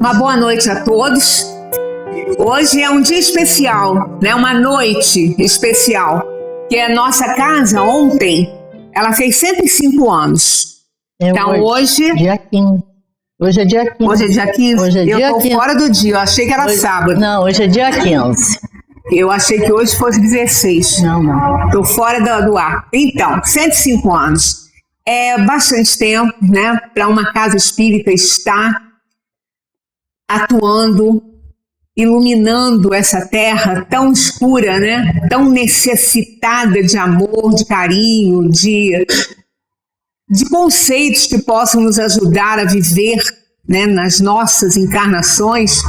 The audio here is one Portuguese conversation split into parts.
Uma boa noite a todos. Hoje é um dia especial, né? Uma noite especial, que a nossa casa ontem, ela fez 105 anos. Então hoje... Dia 15. Hoje é dia 15. Hoje é dia 15? Hoje é dia eu tô 15. Fora do dia, eu achei que era sábado. Não, hoje é dia 15. Eu achei que hoje fosse 16. Não. Tô fora do ar. Então, 105 anos. É bastante tempo, né? Para uma casa espírita estar atuando, iluminando essa terra tão escura, né? Tão necessitada de amor, de carinho, de conceitos que possam nos ajudar a viver, né, nas nossas encarnações.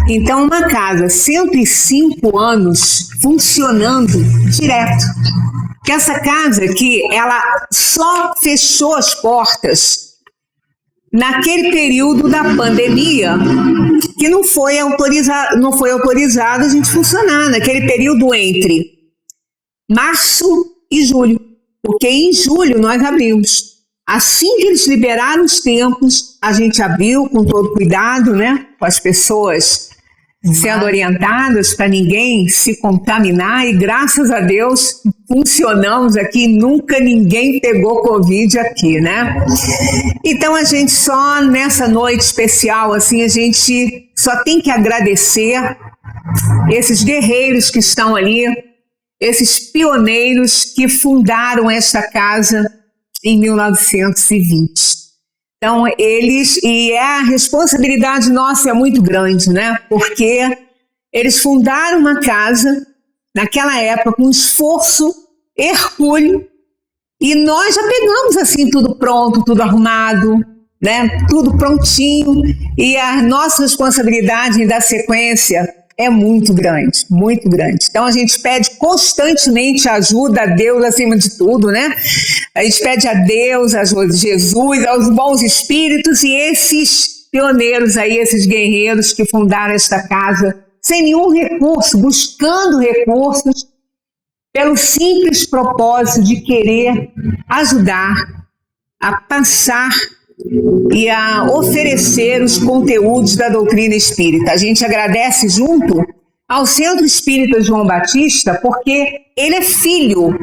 Então, uma casa, 105 anos funcionando direto. Que essa casa aqui, ela só fechou as portas naquele período da pandemia, que não foi autorizado a gente funcionar, naquele período entre março e julho, porque em julho nós abrimos. Assim que eles liberaram os tempos, a gente abriu com todo cuidado, né, com as pessoas sendo orientadas para ninguém se contaminar, e graças a Deus funcionamos aqui, nunca ninguém pegou Covid aqui, né? Então a gente só nessa noite especial, assim, a gente só tem que agradecer esses guerreiros que estão ali, esses pioneiros que fundaram esta casa em 1920. Então, a responsabilidade nossa é muito grande, né? Porque eles fundaram uma casa, naquela época, com um esforço hercúleo, e nós já pegamos, assim, tudo pronto, tudo arrumado, né? Tudo prontinho, e a nossa responsabilidade em dar sequência é muito grande, muito grande. Então a gente pede constantemente ajuda a Deus acima de tudo, né? A gente pede a Deus, a Jesus, aos bons espíritos, e esses pioneiros aí, esses guerreiros que fundaram esta casa sem nenhum recurso, buscando recursos, pelo simples propósito de querer ajudar a passar e a oferecer os conteúdos da doutrina espírita. A gente agradece junto ao Centro Espírita João Batista, porque ele é filho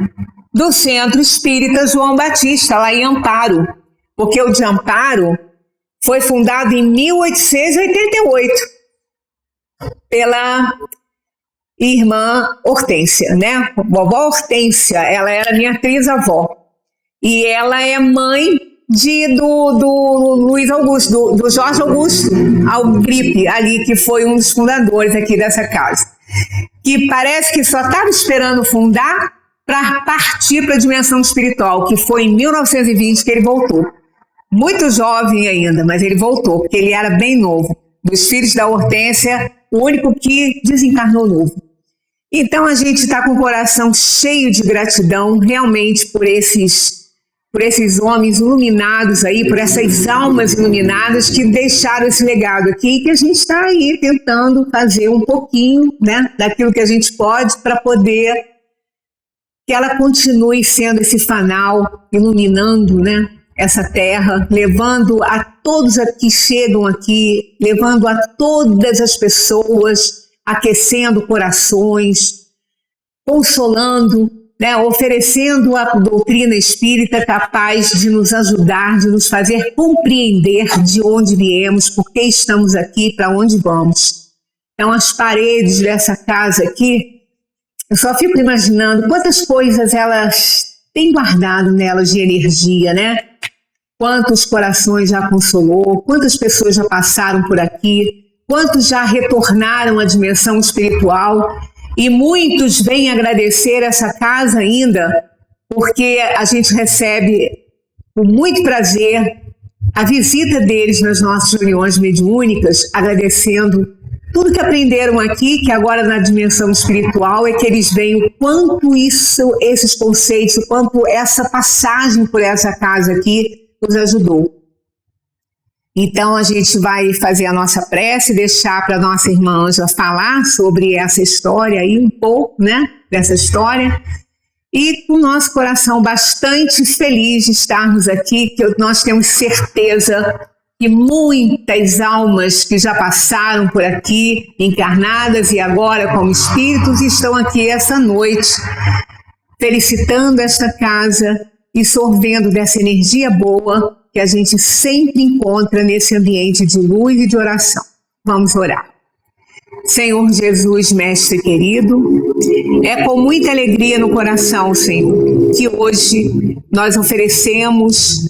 do Centro Espírita João Batista, lá em Amparo, porque o de Amparo foi fundado em 1888 pela irmã Hortência, né? Vovó Hortência, ela era minha trisavó, e ela é mãe do Luiz Augusto, do Jorge Augusto Algripe, ali, que foi um dos fundadores aqui dessa casa, que parece que só estava esperando fundar para partir para a dimensão espiritual, que foi em 1920 que ele voltou. Muito jovem ainda, mas ele voltou, porque ele era bem novo. Dos filhos da Hortência, o único que desencarnou novo. Então a gente está com o coração cheio de gratidão, realmente, por esses homens iluminados aí, por essas almas iluminadas que deixaram esse legado aqui, que a gente está aí tentando fazer um pouquinho, né, daquilo que a gente pode, para poder que ela continue sendo esse fanal, iluminando, né, essa terra, levando a todos que chegam aqui, levando a todas as pessoas, aquecendo corações, consolando, né, oferecendo a doutrina espírita capaz de nos ajudar, de nos fazer compreender de onde viemos, por que estamos aqui, para onde vamos. Então, as paredes dessa casa aqui, eu só fico imaginando quantas coisas elas têm guardado nelas de energia, né? Quantos corações já consolou, quantas pessoas já passaram por aqui, quantos já retornaram à dimensão espiritual. E muitos vêm agradecer essa casa ainda, porque a gente recebe com muito prazer a visita deles nas nossas reuniões mediúnicas, agradecendo tudo que aprenderam aqui, que agora na dimensão espiritual é que eles veem o quanto esses conceitos, o quanto essa passagem por essa casa aqui nos ajudou. Então a gente vai fazer a nossa prece, deixar para a nossa irmã Ângela falar sobre essa história aí, um pouco, né, dessa história, e com o nosso coração bastante feliz de estarmos aqui, que nós temos certeza que muitas almas que já passaram por aqui, encarnadas e agora como espíritos, estão aqui essa noite, felicitando esta casa e sorvendo dessa energia boa que a gente sempre encontra nesse ambiente de luz e de oração. Vamos orar. Senhor Jesus, Mestre querido, é com muita alegria no coração, Senhor, que hoje nós oferecemos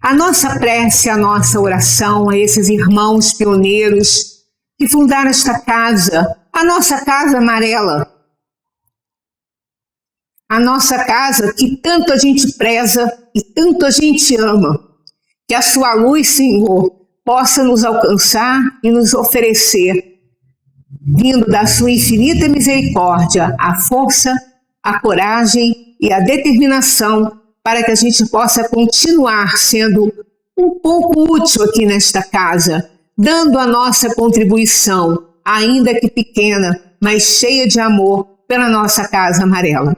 a nossa prece, a nossa oração a esses irmãos pioneiros que fundaram esta casa, a nossa casa amarela, a nossa casa que tanto a gente preza e tanto a gente ama. Que a sua luz, Senhor, possa nos alcançar e nos oferecer, vindo da sua infinita misericórdia, a força, a coragem e a determinação para que a gente possa continuar sendo um pouco útil aqui nesta casa, dando a nossa contribuição, ainda que pequena, mas cheia de amor, pela nossa casa amarela.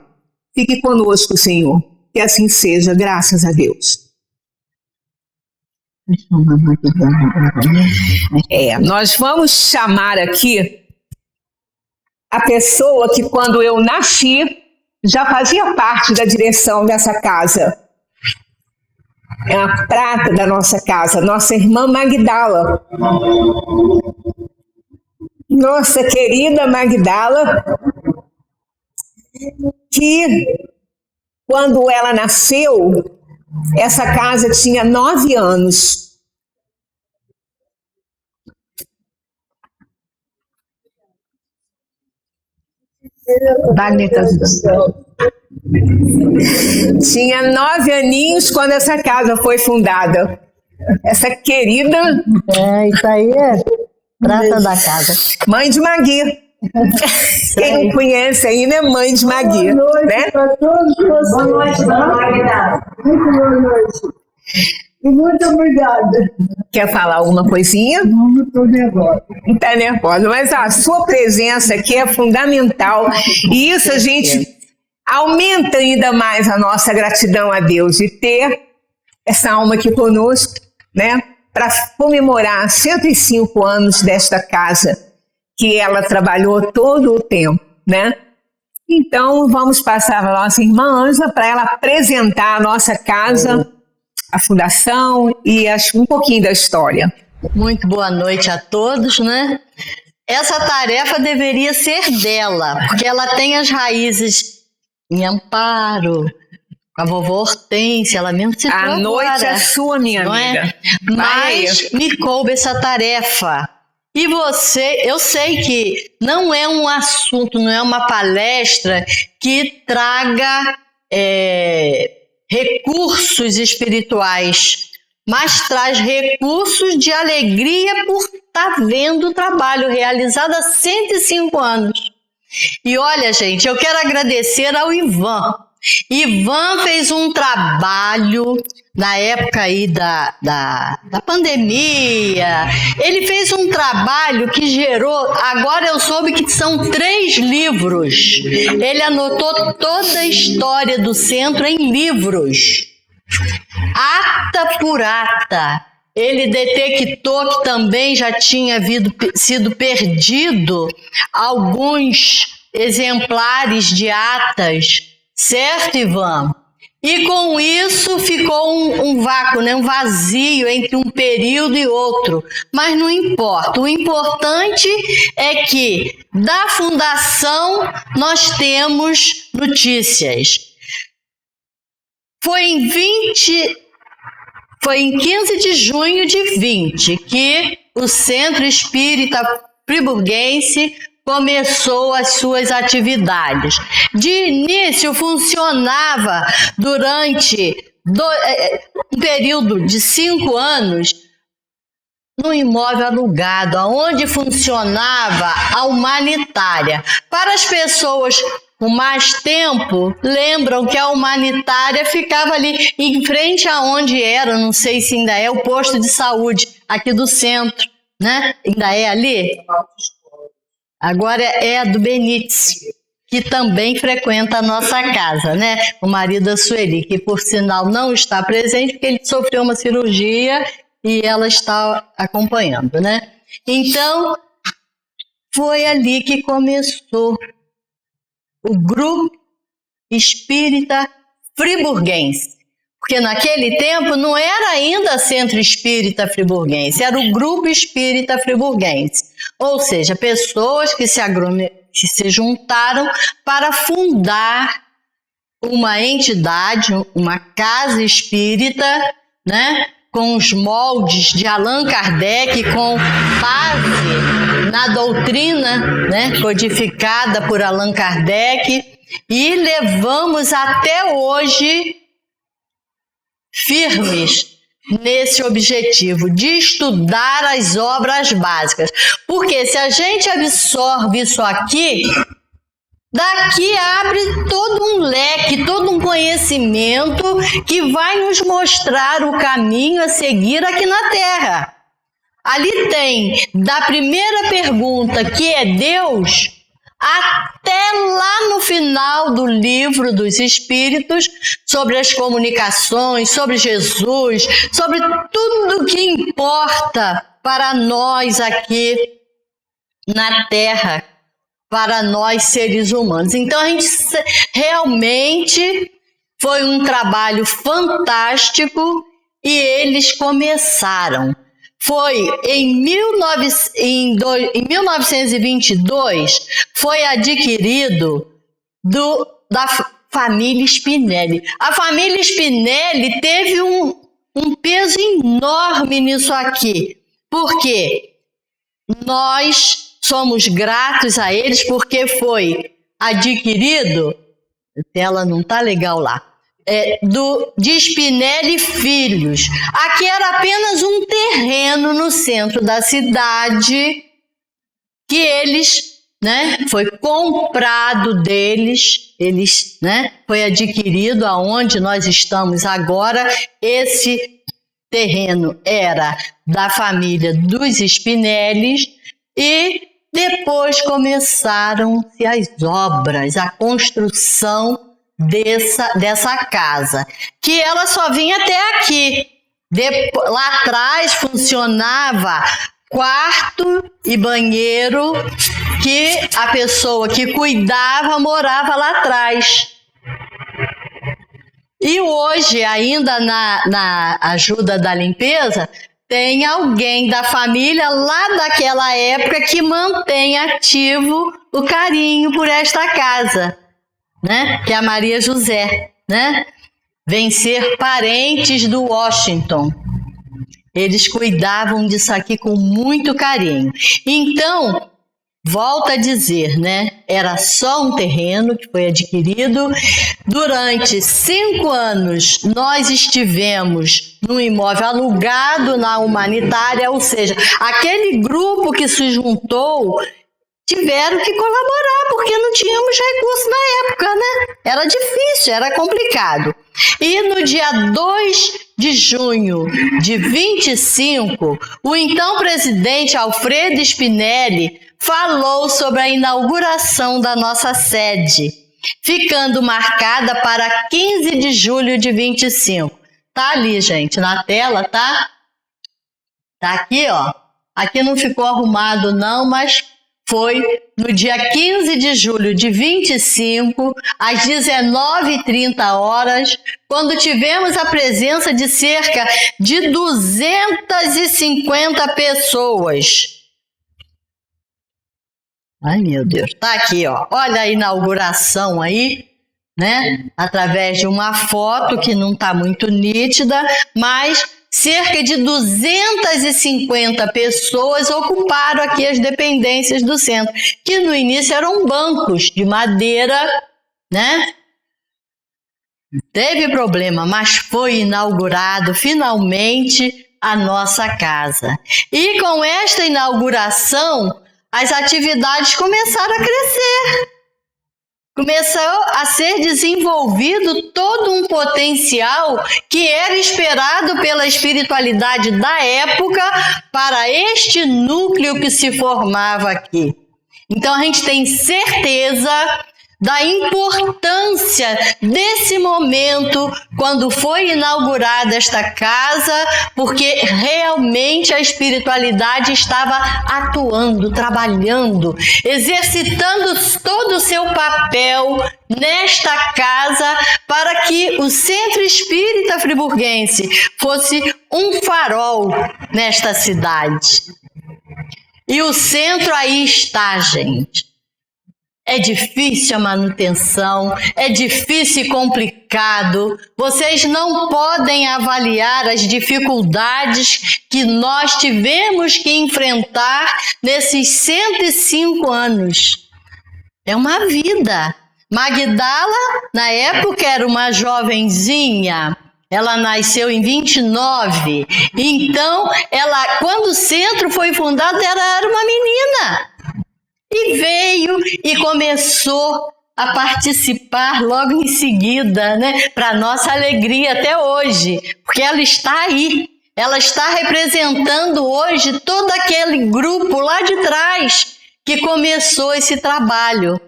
Fique conosco, Senhor, que assim seja, graças a Deus. Nós vamos chamar aqui a pessoa que, quando eu nasci, já fazia parte da direção dessa casa. É a prata da nossa casa, nossa irmã Magdala. Nossa querida Magdala, que, quando ela nasceu, essa casa tinha 9 anos. Tinha 9 aninhos quando essa casa foi fundada. Essa querida... Isso aí é prata da casa. Mãe de Magui. Quem não conhece ainda é mãe de Magui. Boa noite, né? para todos vocês. Boa noite, Magda. Muito boa noite. E muito obrigada. Quer falar alguma coisinha? Não estou nervosa. Não está nervosa, mas a sua presença aqui é fundamental. E isso a gente aumenta ainda mais a nossa gratidão a Deus de ter essa alma aqui conosco, né? Para comemorar 105 anos desta casa, que ela trabalhou todo o tempo, né? Então, vamos passar para a nossa irmã Ângela para ela apresentar a nossa casa, a fundação e um pouquinho da história. Muito boa noite a todos, né? Essa tarefa deveria ser dela, porque ela tem as raízes em Amparo, com a vovó Hortência, ela mesmo citou agora. A noite é sua, minha amiga. Mas me coube essa tarefa. E você, eu sei que não é um assunto, não é uma palestra que traga recursos espirituais, mas traz recursos de alegria por estar vendo o trabalho realizado há 105 anos. E olha, gente, eu quero agradecer ao Ivan. Ivan fez um trabalho na época aí da pandemia. Ele fez um trabalho que gerou, agora eu soube que são 3 livros. Ele anotou toda a história do centro em livros, ata por ata. Ele detectou que também já tinha sido perdido alguns exemplares de atas, certo, Ivan? E com isso ficou um vácuo, né? Um vazio entre um período e outro. Mas não importa. O importante é que da fundação nós temos notícias. Foi em 15 de junho de 20 que o Centro Espírita Friburguense começou as suas atividades. De início, funcionava durante um período de 5 anos num imóvel alugado, onde funcionava a humanitária. Para as pessoas com mais tempo, lembram que a humanitária ficava ali em frente aonde era, não sei se ainda é, o posto de saúde aqui do centro, né? Ainda é ali? Agora é a do Benítez, que também frequenta a nossa casa, né? O marido da Sueli, que por sinal não está presente, porque ele sofreu uma cirurgia e ela está acompanhando, né? Então, foi ali que começou o Grupo Espírita Friburguense. Porque naquele tempo não era ainda Centro Espírita Friburguense, era o Grupo Espírita Friburguense. Ou seja, pessoas que se juntaram para fundar uma entidade, uma casa espírita, né, com os moldes de Allan Kardec, com base na doutrina, né, codificada por Allan Kardec, e levamos até hoje firmes nesse objetivo de estudar as obras básicas. Porque se a gente absorve isso aqui, daqui abre todo um leque, todo um conhecimento que vai nos mostrar o caminho a seguir aqui na Terra. Ali tem, da primeira pergunta, que é Deus, até lá no final do Livro dos Espíritos, sobre as comunicações, sobre Jesus, sobre tudo que importa para nós aqui na Terra, para nós seres humanos. Então, a gente realmente foi um trabalho fantástico e eles começaram. Foi em 1922, foi adquirido da família Spinelli. A família Spinelli teve um peso enorme nisso aqui, porque nós somos gratos a eles, porque foi adquirido, a tela não está legal lá, de Spinelli Filhos. Aqui era apenas um terreno no centro da cidade que eles, né, foi comprado deles, eles, né, foi adquirido aonde nós estamos agora. Esse terreno era da família dos Spinelli e depois começaram-se as obras, a construção dessa casa, que ela só vinha até aqui. Lá atrás funcionava quarto e banheiro, que a pessoa que cuidava morava lá atrás. E hoje, ainda na ajuda da limpeza, tem alguém da família lá daquela época que mantém ativo o carinho por esta casa, né? Que é a Maria José, né? Vem ser parentes do Washington. Eles cuidavam disso aqui com muito carinho. Então, volto a dizer, né? Era só um terreno que foi adquirido. Durante 5 anos, nós estivemos num imóvel alugado na Humanitária, ou seja, aquele grupo que se juntou tiveram que colaborar, porque não tínhamos recursos na época, né? Era difícil, era complicado. E no dia 2 de junho de 25, o então presidente Alfredo Spinelli falou sobre a inauguração da nossa sede, ficando marcada para 15 de julho de 25. Tá ali, gente, na tela, tá? Tá aqui, ó. Aqui não ficou arrumado não, mas foi no dia 15 de julho de 25, às 19h30, quando tivemos a presença de cerca de 250 pessoas. Ai, meu Deus. Tá aqui, ó. Olha a inauguração aí, né? Através de uma foto que não tá muito nítida, mas cerca de 250 pessoas ocuparam aqui as dependências do centro, que no início eram bancos de madeira, né? Teve problema, mas foi inaugurado finalmente a nossa casa. E com esta inauguração, as atividades começaram a crescer. Começou a ser desenvolvido todo um potencial que era esperado pela espiritualidade da época para este núcleo que se formava aqui. Então a gente tem certeza da importância desse momento quando foi inaugurada esta casa, porque realmente a espiritualidade estava atuando, trabalhando, exercitando todo o seu papel nesta casa para que o Centro Espírita Friburguense fosse um farol nesta cidade. E o centro aí está, gente. É difícil a manutenção, é difícil e complicado. Vocês não podem avaliar as dificuldades que nós tivemos que enfrentar nesses 105 anos. É uma vida. Magdala, na época, era uma jovenzinha. Ela nasceu em 29. Então, quando o centro foi fundado, ela era uma menina. E veio e começou a participar logo em seguida, né? Para nossa alegria até hoje, porque ela está aí. Ela está representando hoje todo aquele grupo lá de trás que começou esse trabalho.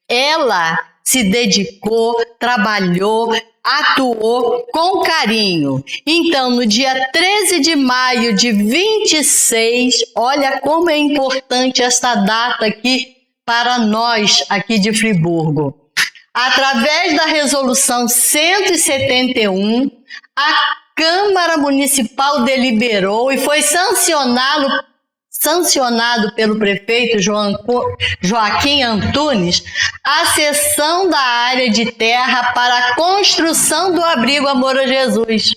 Ela se dedicou, trabalhou, atuou com carinho. Então, no dia 13 de maio de 26, olha como é importante esta data aqui para nós aqui de Friburgo. Através da resolução 171, a Câmara Municipal deliberou e foi sancionado pelo prefeito Joaquim Antunes a cessão da área de terra para a construção do abrigo Amor a Jesus.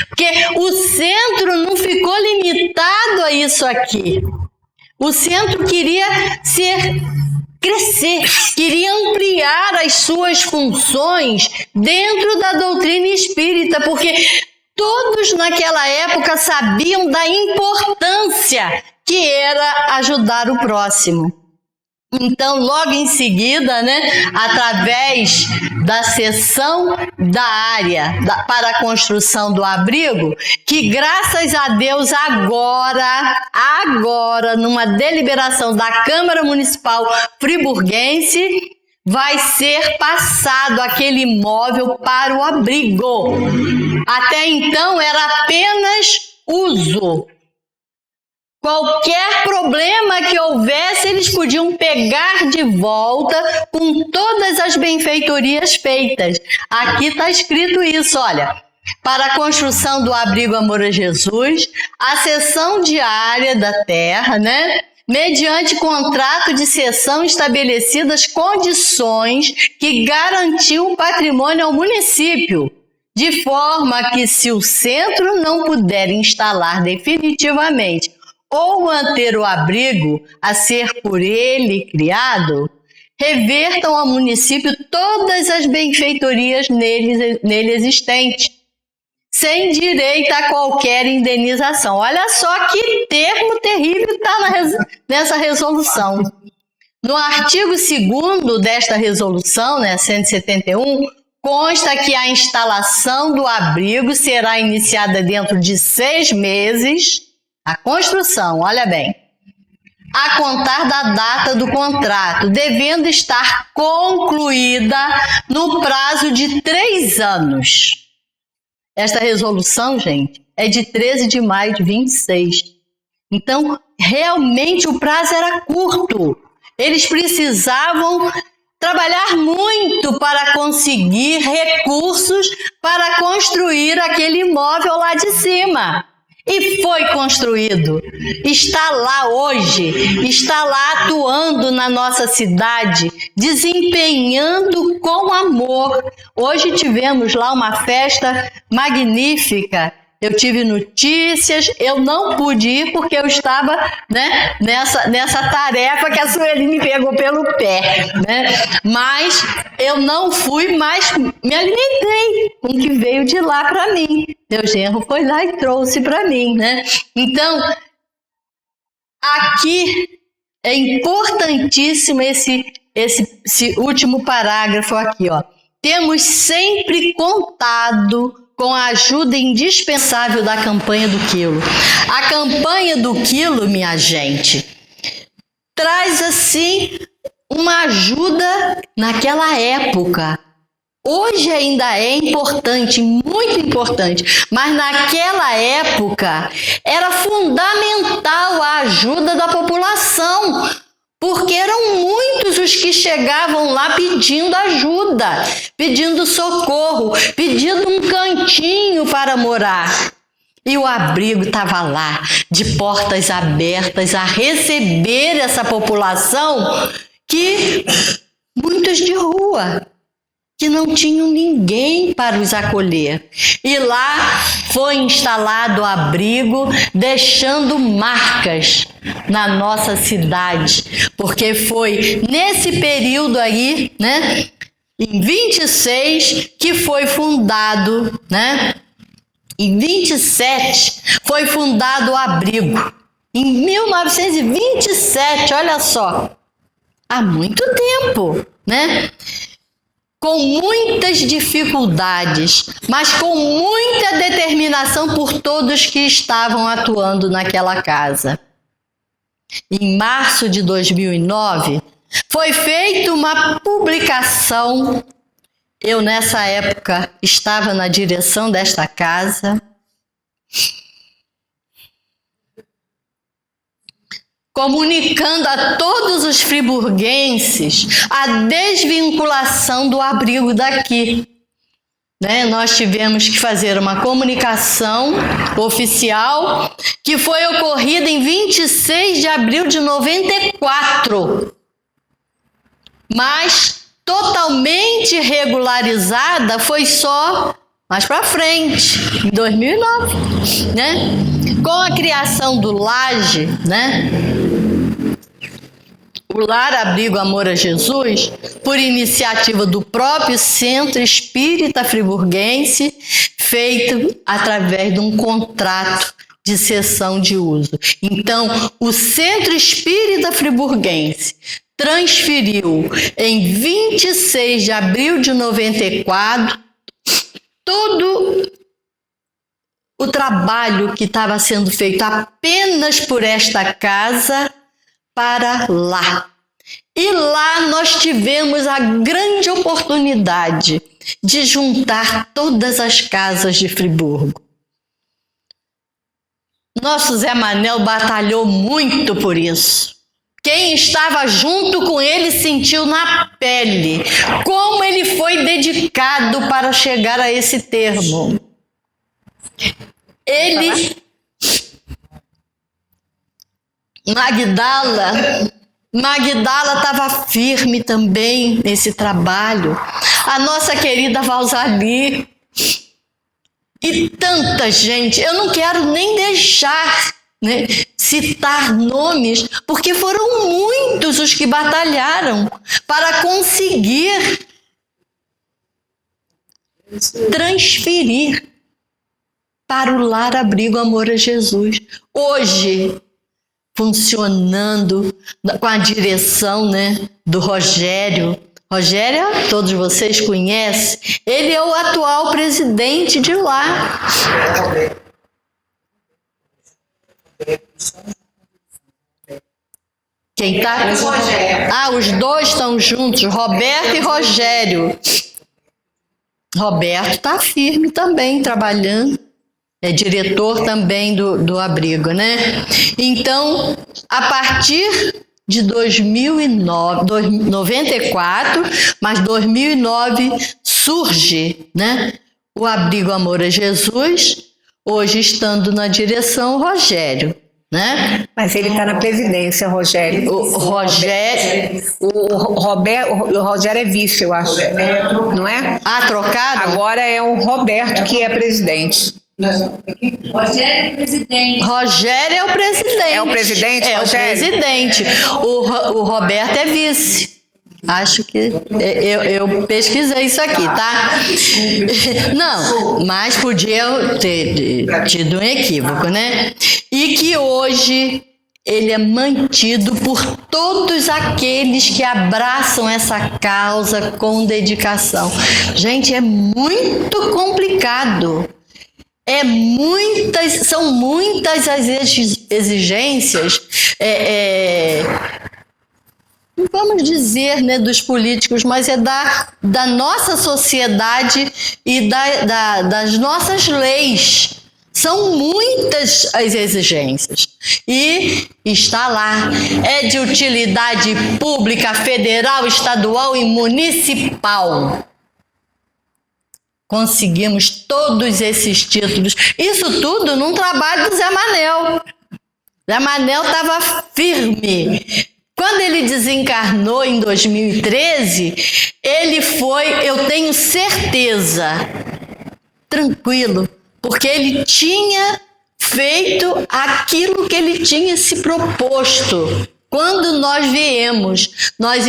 Porque o centro não ficou limitado a isso aqui. O centro queria crescer, queria ampliar as suas funções dentro da doutrina espírita, porque todos naquela época sabiam da importância que era ajudar o próximo. Então, logo em seguida, né, através da cessão da área para a construção do abrigo, que graças a Deus agora, numa deliberação da Câmara Municipal Friburguense, vai ser passado aquele imóvel para o abrigo. Até então era apenas uso. Qualquer problema que houvesse, eles podiam pegar de volta com todas as benfeitorias feitas. Aqui está escrito isso, olha. Para a construção do abrigo Amor a Jesus, a cessão diária da terra, né? Mediante contrato de cessão estabelecidas condições que garantiam o patrimônio ao município, de forma que, se o centro não puder instalar definitivamente ou manter o abrigo a ser por ele criado, revertam ao município todas as benfeitorias nele existentes, sem direito a qualquer indenização. Olha só que termo terrível está nessa resolução. No artigo 2º desta resolução, né, 171, consta que a instalação do abrigo será iniciada dentro de 6 meses, a construção, olha bem, a contar da data do contrato, devendo estar concluída no prazo de 3 anos. Esta resolução, gente, é de 13 de maio de 26. Então, realmente o prazo era curto. Eles precisavam trabalhar muito para conseguir recursos para construir aquele imóvel lá de cima. E foi construído. Está lá hoje, está lá atuando na nossa cidade, desempenhando com amor. Hoje tivemos lá uma festa magnífica. Eu tive notícias, eu não pude ir porque eu estava, né, nessa tarefa que a Sueli me pegou pelo pé, né? Mas eu não fui, mas me alimentei com o que veio de lá para mim. Meu genro foi lá e trouxe para mim, né? Então, aqui é importantíssimo esse último parágrafo aqui, ó. Temos sempre contado com a ajuda indispensável da campanha do quilo. A campanha do quilo, minha gente, traz assim uma ajuda naquela época. Hoje ainda é importante, muito importante, mas naquela época era fundamental a ajuda da população, porque eram muitos os que chegavam lá pedindo ajuda, pedindo socorro, pedindo um cantinho para morar. E o abrigo estava lá, de portas abertas, a receber essa população que muitos de rua, que não tinham ninguém para os acolher. E lá foi instalado o abrigo, deixando marcas na nossa cidade, porque foi nesse período aí, né, em 26, que foi fundado, né, em 27 foi fundado o abrigo. Em 1927, olha só, há muito tempo, né? Com muitas dificuldades, mas com muita determinação por todos que estavam atuando naquela casa. Em março de 2009, foi feita uma publicação. Eu, nessa época, estava na direção desta casa, comunicando a todos os friburguenses a desvinculação do abrigo daqui. Né? Nós tivemos que fazer uma comunicação oficial que foi ocorrida em 26 de abril de 94, mas totalmente regularizada foi só mais para frente, em 2009, né? Com a criação do Laje, né? O Lar Abrigo Amor a Jesus, por iniciativa do próprio Centro Espírita Friburguense, feito através de um contrato de cessão de uso. Então, o Centro Espírita Friburguense transferiu em 26 de abril de 94 todo o trabalho que estava sendo feito apenas por esta casa para lá. E lá nós tivemos a grande oportunidade de juntar todas as casas de Friburgo. Nosso Zé Manel batalhou muito por isso. Quem estava junto com ele sentiu na pele como ele foi dedicado para chegar a esse termo. Ele, Magdala estava firme também nesse trabalho. A nossa querida Valzali e tanta gente. Eu não quero nem deixar, né, citar nomes, porque foram muitos os que batalharam para conseguir transferir para o Lar Abrigo Amor a Jesus. Hoje, funcionando com a direção, né, do Rogério. Rogério, todos vocês conhecem, ele é o atual presidente de lá. Quem tá? Ah, os dois estão juntos, Roberto e Rogério. Roberto está firme também, trabalhando. É diretor também do abrigo, né? Então, a partir de 94, mas 2009 surge, né, o Abrigo Amor a Jesus, hoje estando na direção Rogério, né? Mas ele está na presidência, Rogério. O Rogério... O Rogério é vice, eu acho. Não é? Ah, trocado? Agora é o Roberto que é presidente. Rogério é presidente. Rogério é o presidente. É o presidente, É Rogério? o presidente. O Roberto é vice. Acho que eu pesquisei isso aqui, tá? Não, mas podia ter tido um equívoco, né? E que hoje ele é mantido por todos aqueles que abraçam essa causa com dedicação. Gente, é muito complicado. São muitas as exigências vamos dizer, né, dos políticos, mas é da nossa sociedade e das nossas leis. São muitas as exigências. E está lá. É de utilidade pública, federal, estadual e municipal. Conseguimos todos esses títulos. Isso tudo num trabalho do Zé Manel. Zé Manel estava firme. Quando ele desencarnou em 2013, ele foi, eu tenho certeza, tranquilo, porque ele tinha feito aquilo que ele tinha se proposto. Quando nós viemos, nós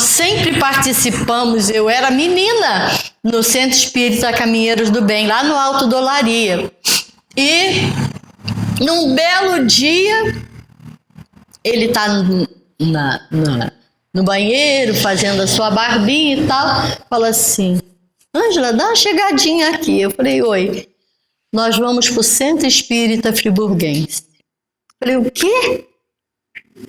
sempre participamos, eu era menina no Centro Espírita Caminheiros do Bem, lá no Alto do Olaria. E num belo dia, ele está no banheiro, fazendo a sua barbinha e tal, fala assim: Ângela, dá uma chegadinha aqui. Eu falei: oi, nós vamos para o Centro Espírita Friburguense. Eu falei: o quê?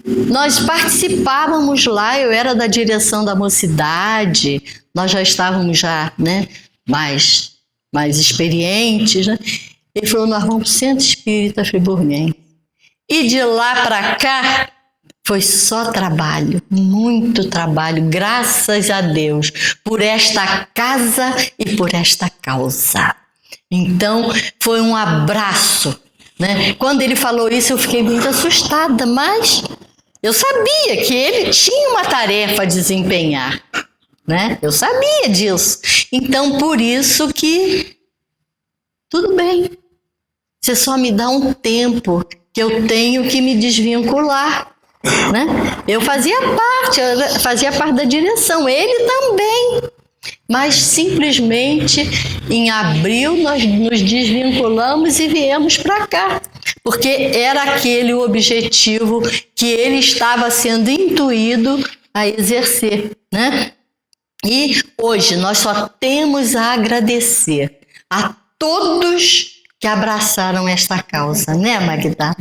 Nós participávamos lá, eu era da direção da mocidade, nós já estávamos né, mais experientes, né? Ele falou: nós vamos para o Centro Espírita Friburguense. E de lá para cá foi só trabalho, muito trabalho, graças a Deus, por esta casa e por esta causa. Então, foi um abraço, né? Quando ele falou isso, eu fiquei muito assustada, mas eu sabia que ele tinha uma tarefa a desempenhar, né? Eu sabia disso. Então, por isso que tudo bem. Você só me dá um tempo que eu tenho que me desvincular, né? Eu fazia parte da direção, ele também. Mas simplesmente em abril nós nos desvinculamos e viemos para cá, porque era aquele o objetivo que ele estava sendo intuído a exercer, né? E hoje nós só temos a agradecer a todos que abraçaram esta causa, né, Magda?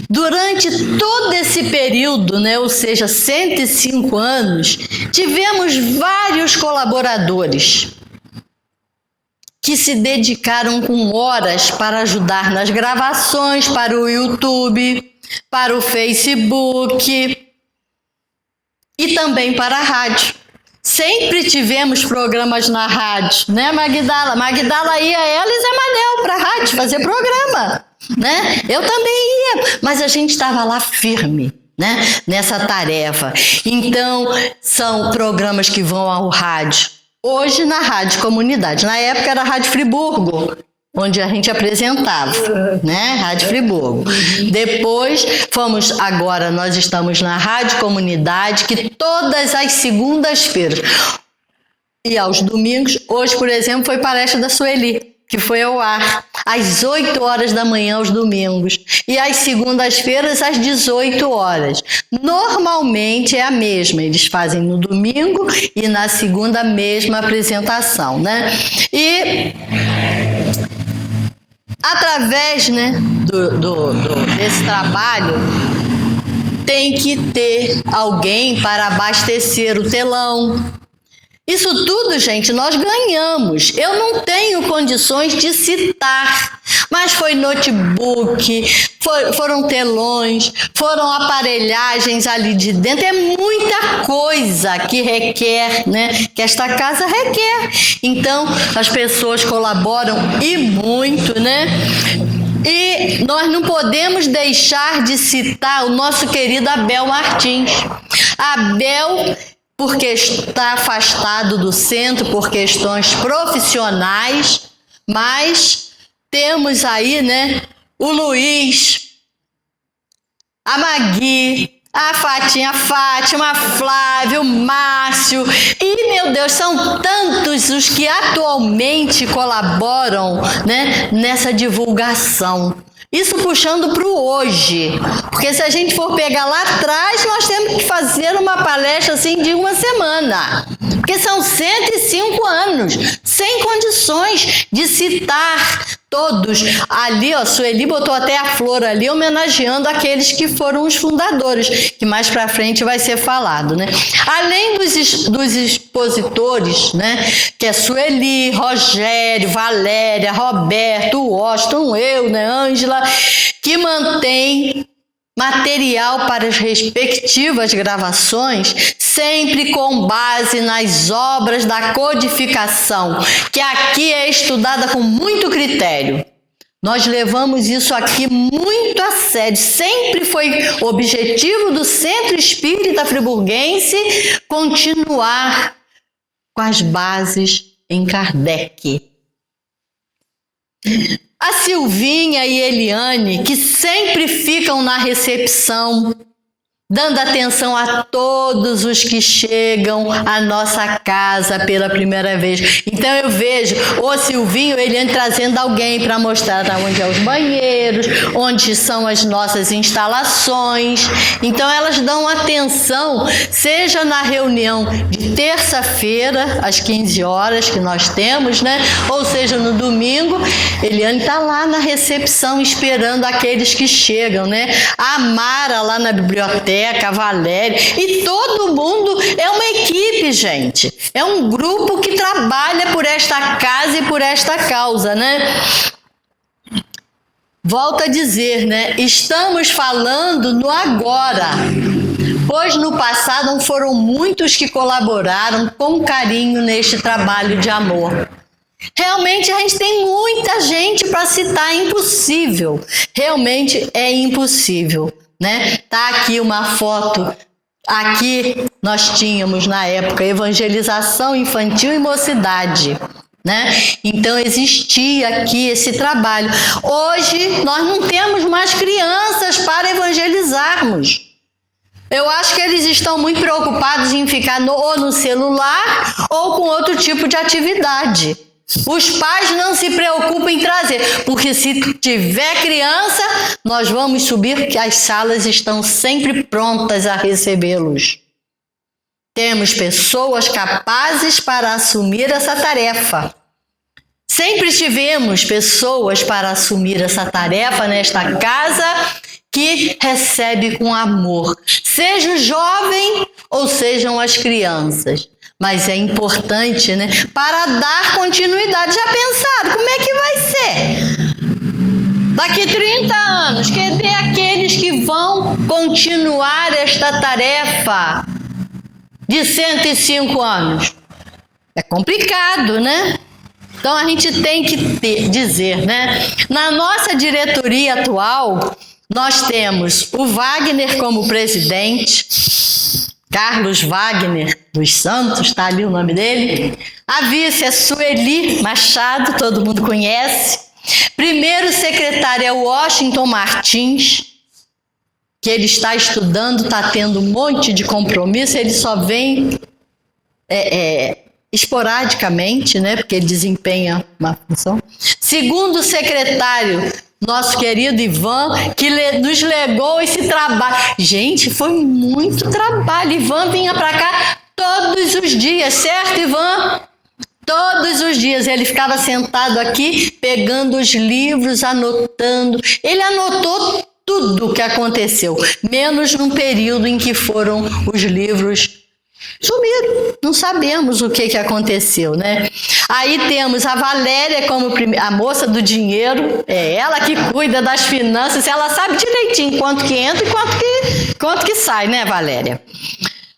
Durante todo esse período, né, ou seja, 105 anos, tivemos vários colaboradores que se dedicaram com horas para ajudar nas gravações, para o YouTube, para o Facebook e também para a rádio. Sempre tivemos programas na rádio, né, Magdala? Magdala ia, ela e Zé Manel para a rádio fazer programa, né? Eu também ia, mas a gente estava lá firme, né, nessa tarefa. Então, são programas que vão ao rádio. Hoje na Rádio Comunidade, na época era a Rádio Friburgo, onde a gente apresentava, né? Rádio Friburgo. Depois agora nós estamos na Rádio Comunidade, que todas as segundas-feiras e aos domingos, hoje, por exemplo, foi palestra da Sueli, que foi ao ar às 8 horas da manhã aos domingos e às segundas-feiras às 18 horas. Normalmente é a mesma, eles fazem no domingo e na segunda a mesma apresentação, né? E através, né, desse trabalho, tem que ter alguém para abastecer o telão. Isso tudo, gente, nós ganhamos. Eu não tenho condições de citar, mas foi notebook, foram telões, foram aparelhagens ali de dentro. É muita coisa que requer, né? Que esta casa requer. Então, as pessoas colaboram e muito, né? E nós não podemos deixar de citar o nosso querido Abel Martins. Abel, porque está afastado do centro por questões profissionais, mas temos aí, né, o Luiz, a Magui, a Fátima, Flávio, Márcio, e, meu Deus, são tantos os que atualmente colaboram, né, nessa divulgação. Isso puxando para o hoje, porque se a gente for pegar lá atrás, nós temos que fazer uma palestra assim de uma semana, Porque são 105 anos, sem condições de citar todos. Ali, ó, Sueli botou até a flor ali, homenageando aqueles que foram os fundadores, que mais para frente vai ser falado, né? Além dos expositores, né, que é Sueli, Rogério, Valéria, Roberto, Washington, eu, né, Ângela, que mantém material para as respectivas gravações, sempre com base nas obras da codificação, que aqui é estudada com muito critério. Nós levamos isso aqui muito a sério. Sempre foi objetivo do Centro Espírita Friburguense continuar com as bases em Kardec. A Silvinha e Eliane, que sempre ficam na recepção, dando atenção a todos os que chegam à nossa casa pela primeira vez. Então eu vejo o Silvinho e Eliane trazendo alguém para mostrar onde são os banheiros, onde são as nossas instalações. Então elas dão atenção, seja na reunião de terça-feira, às 15 horas que nós temos, né? Ou seja, no domingo, Eliane está lá na recepção esperando aqueles que chegam, né? A Mara lá na biblioteca, a Valéria, e todo mundo é uma equipe, gente. É um grupo que trabalha por esta casa e por esta causa, né? Volto a dizer, né? Estamos falando no agora, pois no passado não foram muitos que colaboraram com carinho neste trabalho de amor. Realmente a gente tem muita gente para citar, é impossível. Realmente é impossível, né? Tá aqui uma foto. Aqui nós tínhamos na época evangelização infantil e mocidade, né? Então existia aqui esse trabalho. Hoje nós não temos mais crianças para evangelizarmos. Eu acho que eles estão muito preocupados em ficar ou no celular ou com outro tipo de atividade. Os pais não se preocupam em trazer, porque se tiver criança, nós vamos subir, que as salas estão sempre prontas a recebê-los. Temos pessoas capazes para assumir essa tarefa. Sempre tivemos pessoas para assumir essa tarefa nesta casa que recebe com amor, seja o jovem ou sejam as crianças. Mas é importante, né? Para dar continuidade. Já pensaram como é que vai ser? Daqui 30 anos, cadê aqueles que vão continuar esta tarefa de 105 anos? É complicado, né? Então a gente tem que dizer, né? Na nossa diretoria atual, nós temos o Wagner como presidente, Carlos Wagner dos Santos, está ali o nome dele. A vice é Sueli Machado, todo mundo conhece. Primeiro secretário é o Washington Martins, que ele está estudando, está tendo um monte de compromisso, ele só vem esporadicamente, né, porque ele desempenha uma função. Segundo secretário, nosso querido Ivan, que nos legou esse trabalho. Gente, foi muito trabalho. Ivan vinha para cá todos os dias, certo, Ivan? Todos os dias ele ficava sentado aqui, pegando os livros, anotando. Ele anotou tudo o que aconteceu, menos num período em que foram os livros sumiram, não sabemos o que aconteceu, né? Aí temos a Valéria como a moça do dinheiro, é ela que cuida das finanças, ela sabe direitinho quanto que entra e quanto que sai, né, Valéria?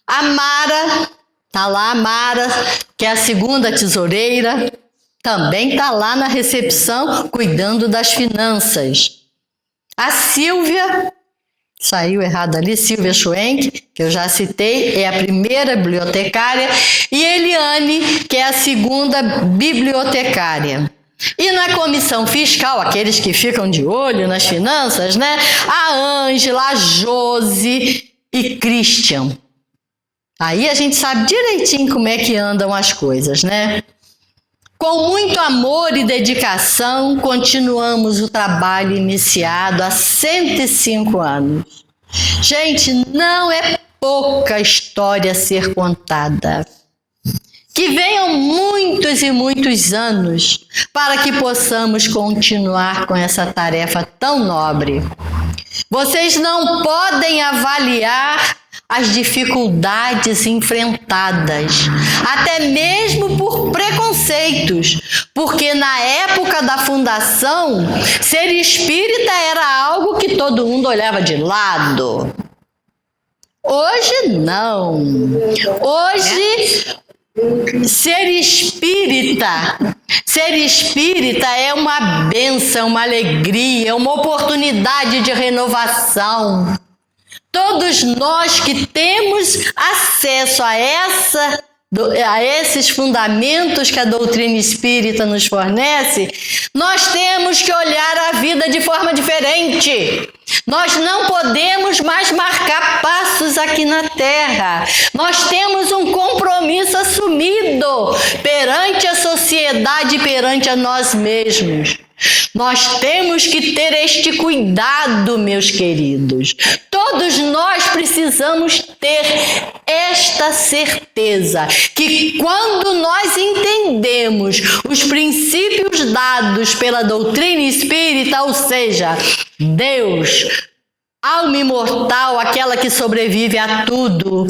A Mara, tá lá a Mara, que é a segunda tesoureira, também tá lá na recepção, cuidando das finanças. A Silvia, saiu errado ali, Silvia Schwenk, que eu já citei, é a primeira bibliotecária, e Eliane, que é a segunda bibliotecária. E na comissão fiscal, aqueles que ficam de olho nas finanças, né? A Ângela, a Josi e Christian. Aí a gente sabe direitinho como é que andam as coisas, né? Com muito amor e dedicação, continuamos o trabalho iniciado há 105 anos. Gente, não é pouca história a ser contada. que venham muitos e muitos anos para que possamos continuar com essa tarefa tão nobre. Vocês não podem avaliar as dificuldades enfrentadas, até mesmo por preconceitos, porque na época da fundação, ser espírita era algo que todo mundo olhava de lado. Hoje não. Hoje, ser espírita é uma bênção, uma alegria, uma oportunidade de renovação. Todos nós que temos acesso a esses fundamentos que a doutrina espírita nos fornece, nós temos que olhar a vida de forma diferente. Nós não podemos mais marcar passos aqui na Terra. Nós temos um compromisso assumido perante a sociedade e perante a nós mesmos. Nós temos que ter este cuidado, meus queridos. Todos nós precisamos ter esta certeza que quando nós entendemos os princípios dados pela doutrina espírita, ou seja, Deus, alma imortal, aquela que sobrevive a tudo,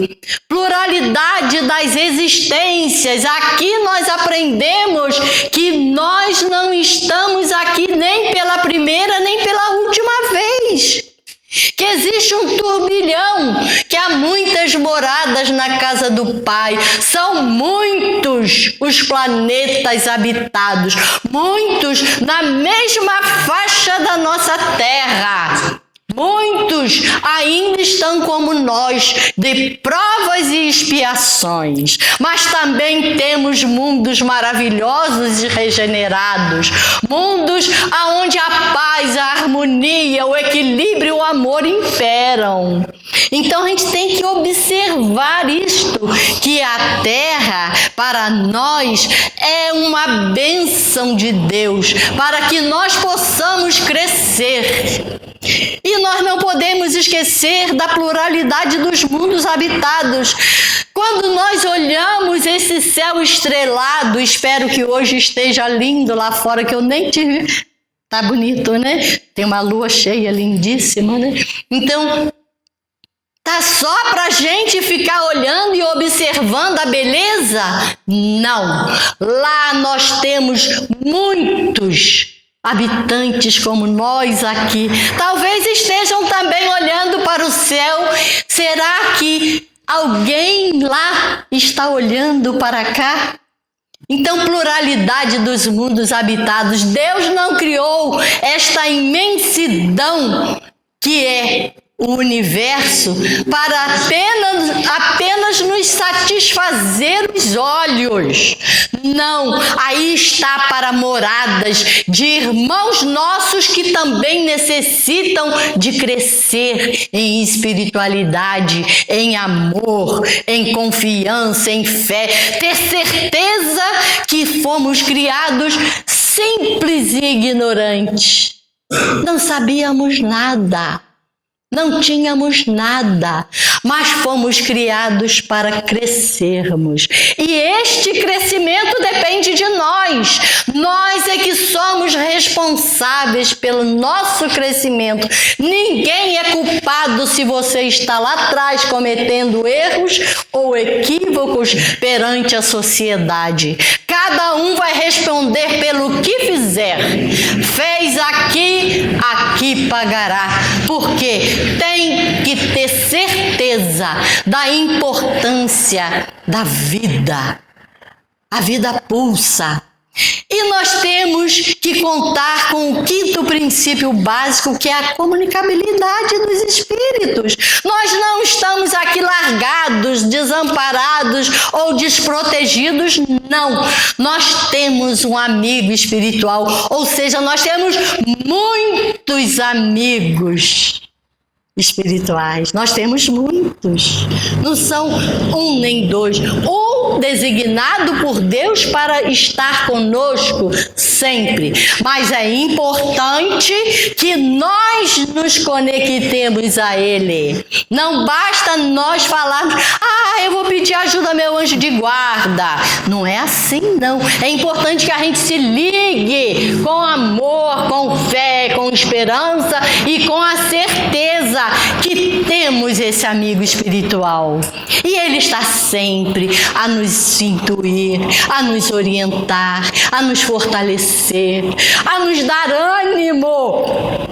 pluralidade das existências, aqui nós aprendemos que nós não estamos aqui nem pela primeira nem pela última vez. Que existe um turbilhão, que há muitas moradas na casa do Pai, são muitos os planetas habitados, muitos na mesma faixa da nossa Terra. Muitos ainda estão como nós, de provas e expiações, mas também temos mundos maravilhosos e regenerados, mundos onde a paz, a harmonia, o equilíbrio e o amor imperam. Então a gente tem que observar isto, que a Terra para nós é uma bênção de Deus, para que nós possamos crescer. E nós não podemos esquecer da pluralidade dos mundos habitados. Quando nós olhamos esse céu estrelado, espero que hoje esteja lindo lá fora, que eu nem tive. Tá bonito, né? Tem uma lua cheia lindíssima, né? Então, tá só pra gente ficar olhando e observando a beleza? Não. Lá nós temos muitos habitantes como nós aqui. Talvez estejam também olhando para o céu. Será que alguém lá está olhando para cá? Então, pluralidade dos mundos habitados. Deus não criou esta imensidão que é o universo para apenas nos satisfazer os olhos. Não, aí está para moradas de irmãos nossos que também necessitam de crescer em espiritualidade, em amor, em confiança, em fé, ter certeza que fomos criados simples e ignorantes. Não sabíamos nada. Não tínhamos nada, mas fomos criados para crescermos. E este crescimento depende de nós. Nós é que somos responsáveis pelo nosso crescimento. Ninguém é culpado se você está lá atrás cometendo erros ou equívocos perante a sociedade. Cada um vai responder pelo que fizer. Fez aqui, aqui pagará. Por quê? Tem que ter certeza da importância da vida. A vida pulsa. E nós temos que contar com o quinto princípio básico, que é a comunicabilidade dos espíritos. Nós não estamos aqui largados, desamparados ou desprotegidos, não. Nós temos um amigo espiritual, ou seja, nós temos muitos amigos espirituais. Nós temos muitos. Não são um nem dois. Um designado por Deus para estar conosco sempre. Mas é importante que nós nos conectemos a Ele. Não basta nós falarmos, eu vou pedir ajuda ao meu anjo de guarda. Não é assim, não. É importante que a gente se ligue com amor, com fé, com esperança e com a certeza que temos esse amigo espiritual. E ele está sempre a nos intuir, a nos orientar, a nos fortalecer, a nos dar ânimo.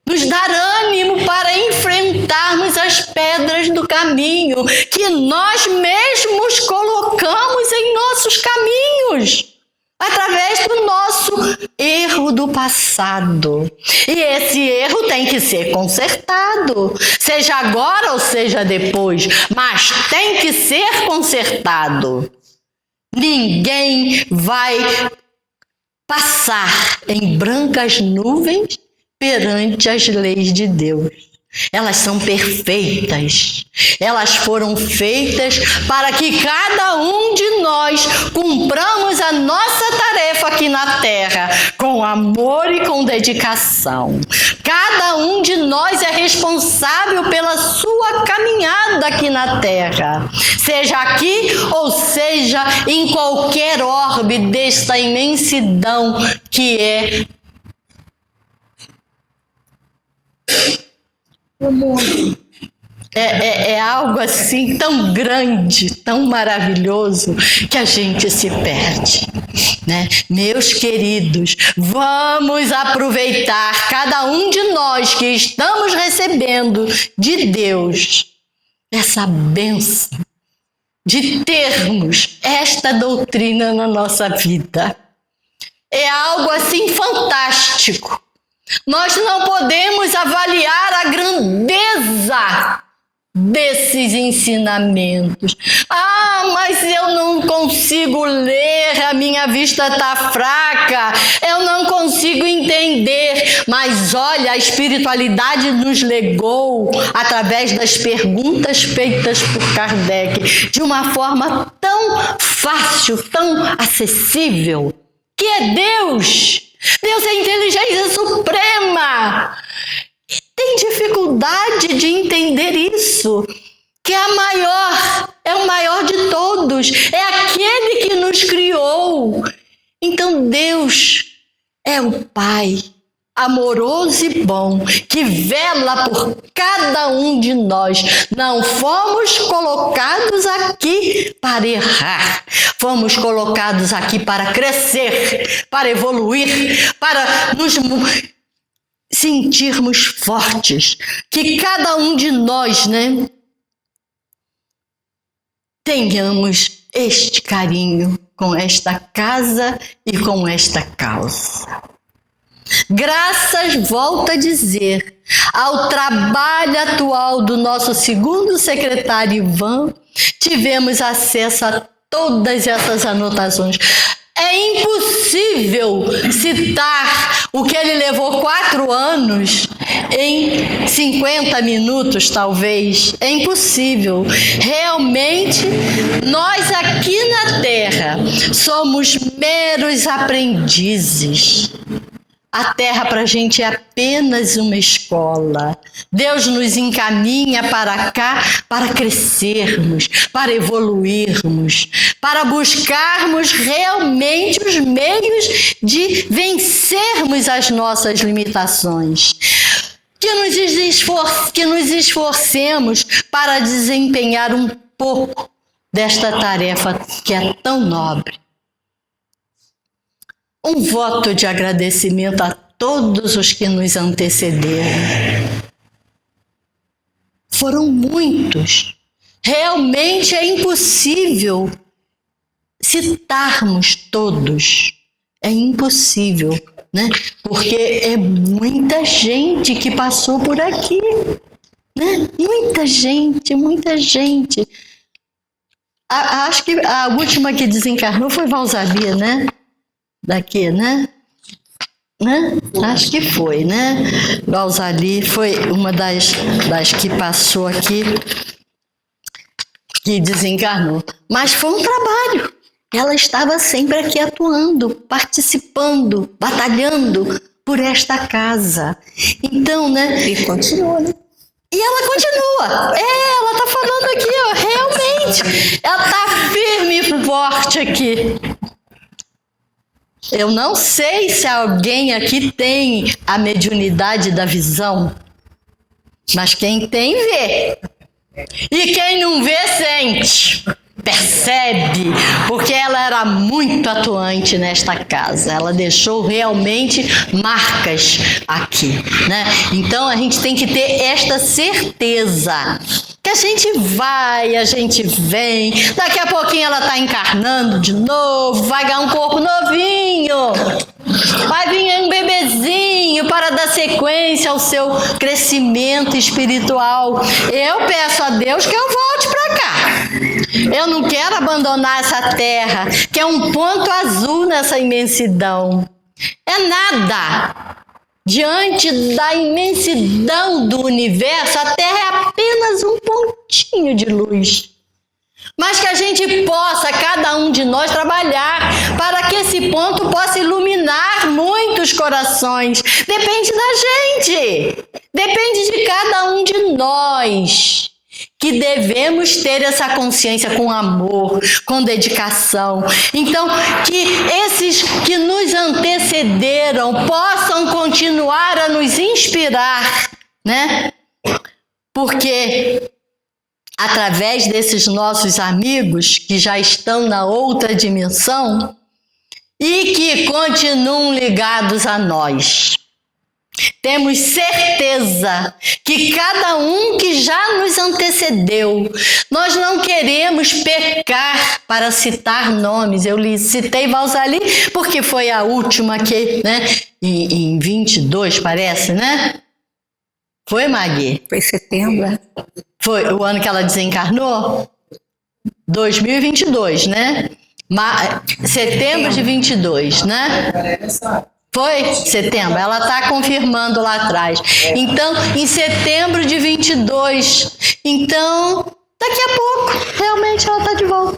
Nos dar ânimo para enfrentarmos as pedras do caminho que nós mesmos colocamos em nossos caminhos, através do nosso erro do passado. E esse erro tem que ser consertado, seja agora ou seja depois, mas tem que ser consertado. Ninguém vai passar em brancas nuvens perante as leis de Deus. Elas são perfeitas. Elas foram feitas para que cada um de nós cumpramos a nossa tarefa aqui na terra com amor e com dedicação. Cada um de nós é responsável pela sua caminhada aqui na terra, seja aqui ou seja em qualquer orbe desta imensidão que é o mundo. É algo assim tão grande, tão maravilhoso, que a gente se perde, né? Meus queridos, vamos aproveitar cada um de nós que estamos recebendo de Deus essa bênção de termos esta doutrina na nossa vida. É algo assim fantástico. Nós não podemos avaliar a grandeza desses ensinamentos. Mas eu não consigo ler, a minha vista está fraca, eu não consigo entender. Mas olha, a espiritualidade nos legou, através das perguntas feitas por Kardec, de uma forma tão fácil, tão acessível, que é Deus. Deus é a inteligência suprema. E tem dificuldade de entender isso, que é o maior de todos, é aquele que nos criou. Então Deus é o Pai amoroso e bom, que vela por cada um de nós. Não fomos colocados aqui para errar, fomos colocados aqui para crescer, para evoluir, para nos sentirmos fortes. Que cada um de nós, tenhamos este carinho com esta casa e com esta causa. Graças, volto a dizer, ao trabalho atual do nosso segundo secretário Ivan, tivemos acesso a todas essas anotações. É impossível citar o que ele levou 4 anos em 50 minutos, talvez. É impossível. Realmente, nós aqui na Terra somos meros aprendizes. A Terra para a gente é apenas uma escola. Deus nos encaminha para cá para crescermos, para evoluirmos, para buscarmos realmente os meios de vencermos as nossas limitações. Que nos esforcemos para desempenhar um pouco desta tarefa que é tão nobre. Um voto de agradecimento a todos os que nos antecederam. Foram muitos. Realmente é impossível citarmos todos. É impossível, Porque é muita gente que passou por aqui, Muita gente. Acho que a última que desencarnou foi Valzalia, Daqui, Acho que foi, Valzalia foi uma das que passou aqui. que desencarnou. Mas foi um trabalho. Ela estava sempre aqui atuando, participando, batalhando por esta casa. Então, né? E continua, né? E ela continua. Ela está falando aqui, ó, realmente. Ela está firme e forte aqui. Eu não sei se alguém aqui tem a mediunidade da visão, mas quem tem, vê. E quem não vê, sente, percebe, porque ela era muito atuante nesta casa. Ela deixou realmente marcas aqui, né? Então a gente tem que ter esta certeza que a gente vai, a gente vem, daqui a pouquinho ela está encarnando de novo, vai ganhar um corpo novinho, vai vir um bebezinho para dar sequência ao seu crescimento espiritual. Eu peço a Deus que eu volte para cá. Eu não quero abandonar essa terra, que é um ponto azul nessa imensidão. É nada. Diante da imensidão do universo, a Terra é apenas um pontinho de luz. Mas que a gente possa, cada um de nós, trabalhar para que esse ponto possa iluminar muitos corações. Depende da gente, depende de cada um de nós, que devemos ter essa consciência com amor, com dedicação. Então, que esses que nos antecederam possam continuar a nos inspirar, né? Porque através desses nossos amigos que já estão na outra dimensão e que continuam ligados a nós, temos certeza que cada um que já nos antecedeu, nós não queremos pecar para citar nomes. Eu citei Valsali porque foi a última que, né, em 22 parece, né? Foi, Magui? Foi setembro, né? Foi o ano que ela desencarnou? 2022, né? Setembro de 22, né? Foi setembro, ela está confirmando lá atrás. Então, em setembro de 22. Então, daqui a pouco, realmente ela está de volta.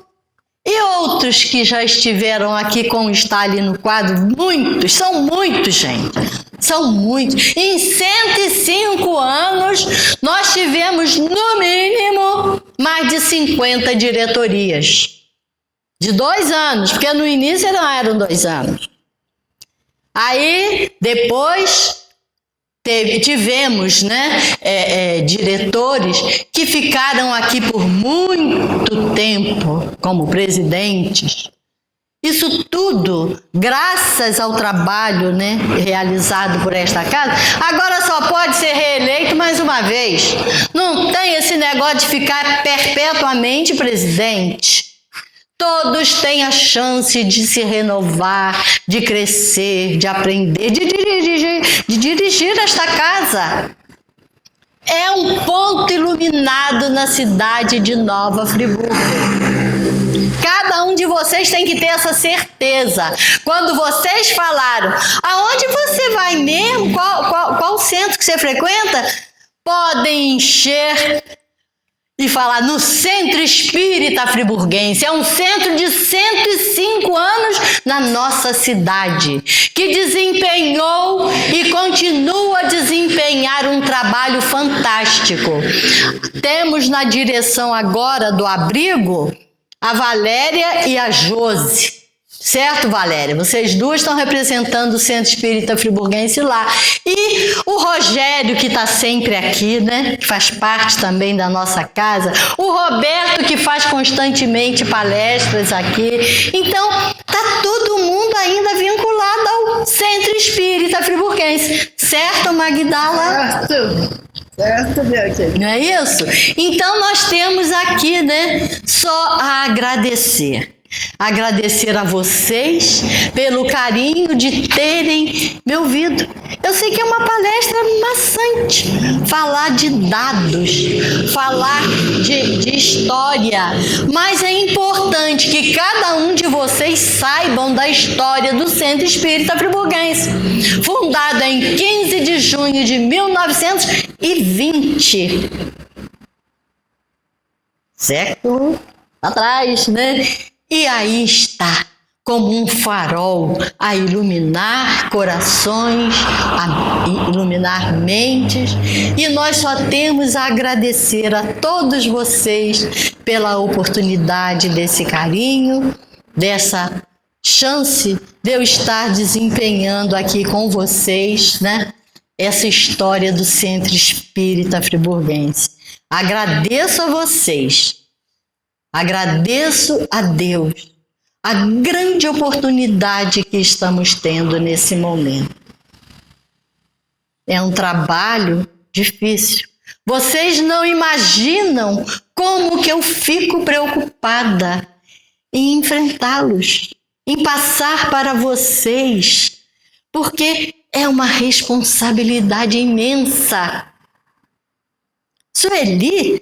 E outros que já estiveram aqui com o Stalin no quadro, muitos, são muitos, gente. São muitos. Em 105 anos, nós tivemos, no mínimo, mais de 50 diretorias. De 2 anos, porque no início não eram 2 anos. Aí, depois, tivemos, né, diretores que ficaram aqui por muito tempo como presidentes. Isso tudo graças ao trabalho, né, realizado por esta casa. Agora só pode ser reeleito mais uma vez. Não tem esse negócio de ficar perpetuamente presidente. Todos têm a chance de se renovar, de crescer, de aprender, de dirigir esta casa. É um ponto iluminado na cidade de Nova Friburgo. Cada um de vocês tem que ter essa certeza. Quando vocês falaram, aonde você vai mesmo? Qual centro que você frequenta? Podem encher e falar no Centro Espírita Friburguense. É um centro de 105 anos na nossa cidade, que desempenhou e continua a desempenhar um trabalho fantástico. Temos na direção agora do abrigo a Valéria e a Josi. Certo, Valéria? Vocês duas estão representando o Centro Espírita Friburguense lá. E o Rogério, que está sempre aqui, né? Que faz parte também da nossa casa. O Roberto, que faz constantemente palestras aqui. Então, está todo mundo ainda vinculado ao Centro Espírita Friburguense. Certo, Magdala? Certo, minha querida. Não é isso? Então, nós temos aqui, né? Só a agradecer. Agradecer a vocês pelo carinho de terem me ouvido. Eu sei que é uma palestra maçante, falar de dados, falar de história, mas é importante que cada um de vocês saibam da história do Centro Espírita Friburguense, fundado em 15 de junho de 1920. século atrás, né? E aí está, como um farol, a iluminar corações, a iluminar mentes. E nós só temos a agradecer a todos vocês pela oportunidade desse carinho, dessa chance de eu estar desempenhando aqui com vocês, né, essa história do Centro Espírita Friburguense. Agradeço a vocês, agradeço a Deus a grande oportunidade que estamos tendo nesse momento. É um trabalho difícil. Vocês não imaginam como que eu fico preocupada em enfrentá-los, em passar para vocês, porque é uma responsabilidade imensa. Sueli,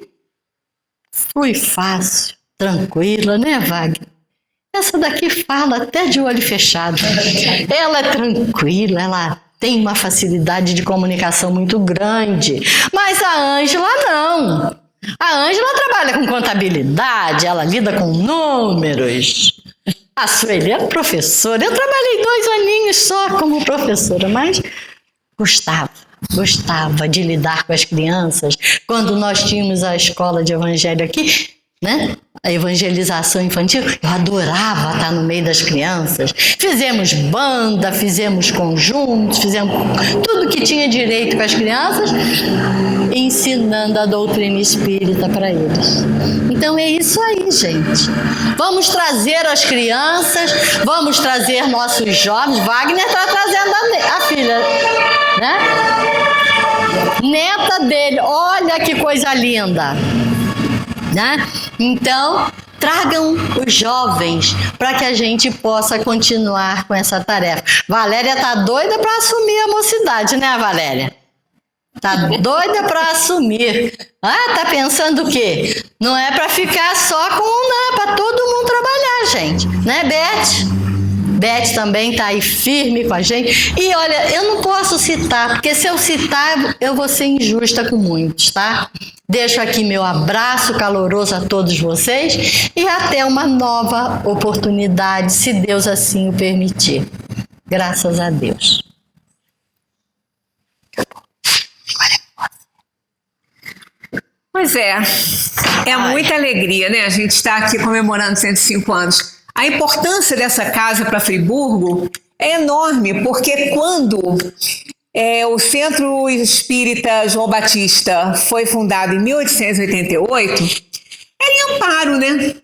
foi fácil, tranquila, né, Wagner? Essa daqui fala até de olho fechado. Ela é tranquila, ela tem uma facilidade de comunicação muito grande. Mas a Ângela não. A Ângela trabalha com contabilidade, ela lida com números. A Sueli é professora. Eu trabalhei 2 aninhos só como professora, mas gostava de lidar com as crianças. Quando nós tínhamos a escola de evangelho aqui, né? A evangelização infantil, eu adorava estar no meio das crianças. Fizemos banda, fizemos conjuntos, fizemos tudo que tinha direito com as crianças, ensinando a doutrina espírita para eles. Então é isso aí, gente. Vamos trazer as crianças, vamos trazer nossos jovens. Wagner está trazendo a filha, né? Neta dele, olha que coisa linda. Né? Então, tragam os jovens para que a gente possa continuar com essa tarefa. Valéria tá doida para assumir a mocidade, né, Valéria? Tá doida para assumir. Ah, tá pensando o quê? Não é para ficar só com um, não, é para todo mundo trabalhar, gente. Né, Beth? Beth também está aí firme com a gente. E olha, eu não posso citar, porque se eu citar, eu vou ser injusta com muitos, tá? Deixo aqui meu abraço caloroso a todos vocês e até uma nova oportunidade, se Deus assim o permitir. Graças a Deus. Pois é muita alegria, né? A gente está aqui comemorando 105 anos. A importância dessa casa para Friburgo é enorme, porque quando o Centro Espírita João Batista foi fundado em 1888, era em Amparo, né?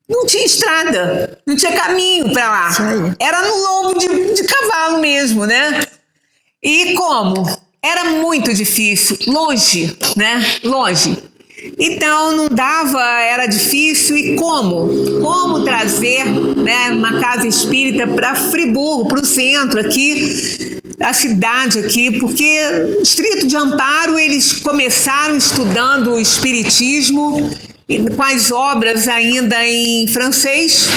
Não tinha estrada, não tinha caminho para lá. Era no lombo de cavalo mesmo, né? E como? Era muito difícil, longe, né? Longe. Então não dava, era difícil. E como trazer, né, uma casa espírita para Friburgo, para o centro aqui, a cidade aqui, porque o distrito de Amparo, eles começaram estudando o espiritismo com as obras ainda em francês,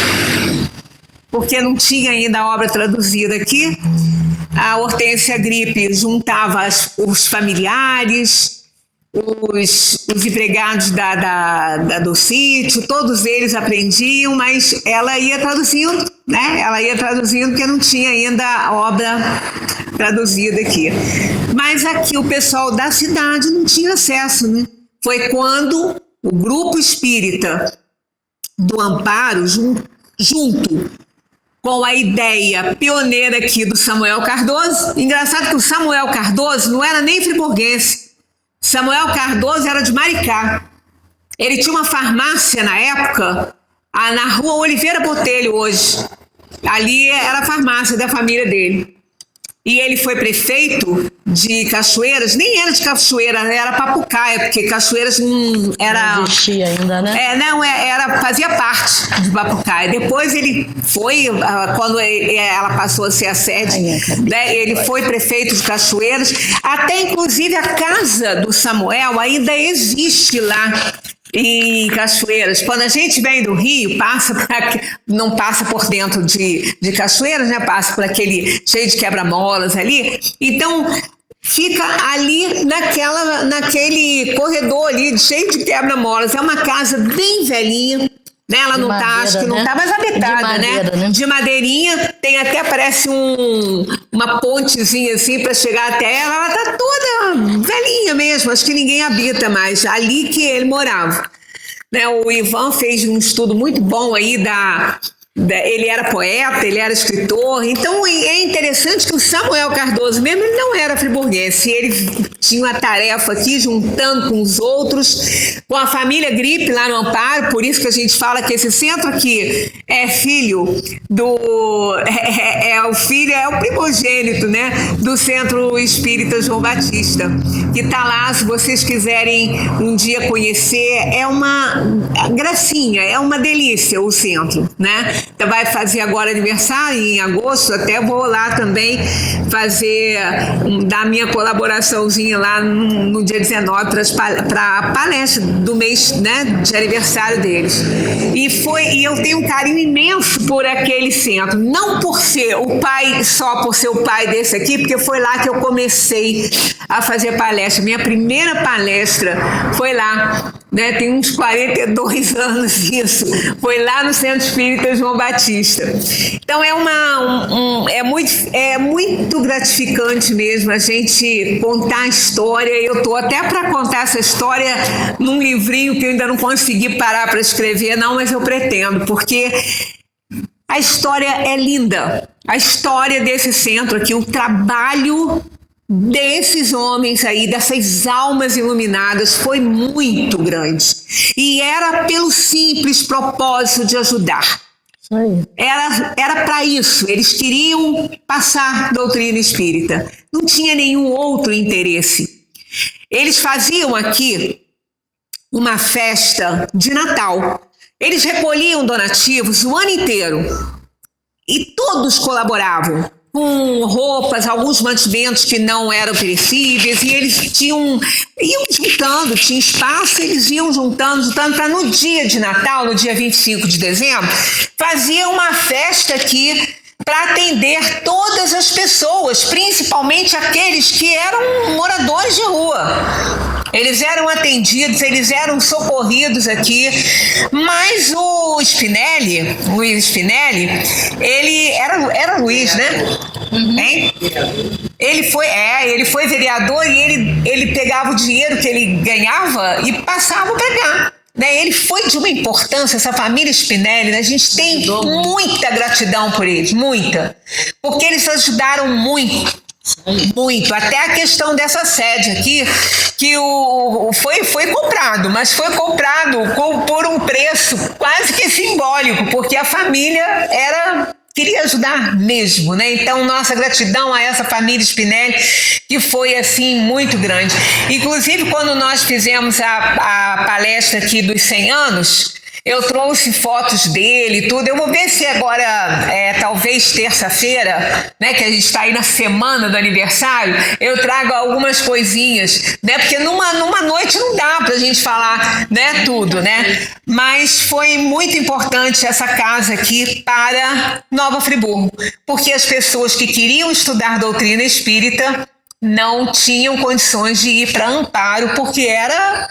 porque não tinha ainda a obra traduzida aqui. A Hortência Gripe juntava os familiares, os empregados do sítio, todos eles aprendiam, mas ela ia traduzindo, né? Ela ia traduzindo porque não tinha ainda a obra traduzida aqui. Mas aqui o pessoal da cidade não tinha acesso, né? Foi quando o grupo espírita do Amparo, junto com a ideia pioneira aqui do Samuel Cardoso. Engraçado que o Samuel Cardoso não era nem friburguense. Samuel Cardoso era de Maricá. Ele tinha uma farmácia na época, na rua Oliveira Botelho hoje. Ali era a farmácia da família dele. E ele foi prefeito de Cachoeiras, nem era de Cachoeira, era Papucaia, porque Cachoeiras não era... Não existia ainda, né? Fazia parte de Papucaia. Depois ele foi, quando ela passou a ser a sede, né, ele foi prefeito de Cachoeiras. Até, inclusive, a casa do Samuel ainda existe lá em Cachoeiras. Quando a gente vem do Rio, não passa por dentro de Cachoeiras, né? Passa por aquele cheio de quebra-molas ali. Então, fica ali naquele corredor ali, cheio de quebra-molas. É uma casa bem velhinha, né? Ela não tá, acho que não tá mais habitada, né? De madeirinha, tem até, parece uma pontezinha assim para chegar até ela. Ela tá toda velhinha mesmo, acho que ninguém habita mais. Ali que ele morava. Né? O Ivan fez um estudo muito bom aí ele era poeta, ele era escritor, então é interessante que o Samuel Cardoso mesmo, ele não era friburguense, ele tinha uma tarefa aqui, juntando com os outros, com a família Gripe lá no Amparo, por isso que a gente fala que esse centro aqui é filho é o primogênito, né, do Centro Espírita João Batista, que está lá, se vocês quiserem um dia conhecer, é uma gracinha, é uma delícia o centro, né? Vai fazer agora aniversário em agosto, até vou lá também dar minha colaboraçãozinha lá no dia 19 para a palestra do mês, né, de aniversário deles. E eu tenho um carinho imenso por aquele centro, não por ser o pai, só por ser o pai desse aqui, porque foi lá que eu comecei a fazer palestra. Minha primeira palestra foi lá, né, tem uns 42 anos isso, foi lá no Centro Espírita João Batista. Então é muito gratificante mesmo a gente contar a história. Eu estou até para contar essa história num livrinho que eu ainda não consegui parar para escrever, não, mas eu pretendo, porque a história é linda. A história desse centro aqui, o trabalho desses homens aí, dessas almas iluminadas, foi muito grande. E era pelo simples propósito de ajudar. Era para isso. Eles queriam passar doutrina espírita. Não tinha nenhum outro interesse. Eles faziam aqui uma festa de Natal. Eles recolhiam donativos o ano inteiro. E todos colaboravam com roupas, alguns mantimentos que não eram perecíveis, e eles iam juntando, tinha espaço, eles iam juntando para no dia de Natal, no dia 25 de dezembro, fazer uma festa aqui para atender todas as pessoas, principalmente aqueles que eram moradores de rua. Eles eram atendidos, eles eram socorridos aqui, mas o Luiz Spinelli, ele era Luiz, né? Hein? Ele foi vereador e ele pegava o dinheiro que ele ganhava e passava para cá. Né? Ele foi de uma importância, essa família Spinelli, né? A gente tem muita gratidão por eles, muita, porque eles ajudaram muito, até a questão dessa sede aqui, que foi comprado, mas foi comprado por um preço quase que simbólico, porque a família queria ajudar mesmo, né? Então, nossa gratidão a essa família Spinelli, que foi, assim, muito grande. Inclusive, quando nós fizemos a palestra aqui dos 100 anos, eu trouxe fotos dele e tudo. Eu vou ver se agora, talvez terça-feira, né, que a gente está aí na semana do aniversário, eu trago algumas coisinhas, né? Porque numa noite não dá para a gente falar, né, tudo, né? Mas foi muito importante essa casa aqui para Nova Friburgo, porque as pessoas que queriam estudar doutrina espírita não tinham condições de ir para Amparo, porque a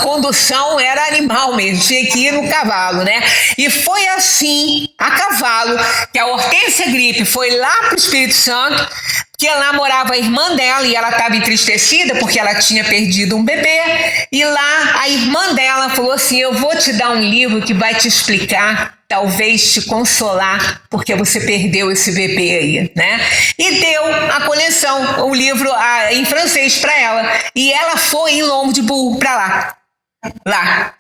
condução era animal mesmo, tinha que ir no cavalo, né? E foi assim, a cavalo, que a Hortência Gripe foi lá para o Espírito Santo, que lá morava a irmã dela e ela estava entristecida porque ela tinha perdido um bebê, e lá a irmã dela falou assim: eu vou te dar um livro que vai te explicar, talvez te consolar, porque você perdeu esse bebê aí, né? E deu a coleção, o livro em francês para ela, e ela foi em lombo de burro para lá.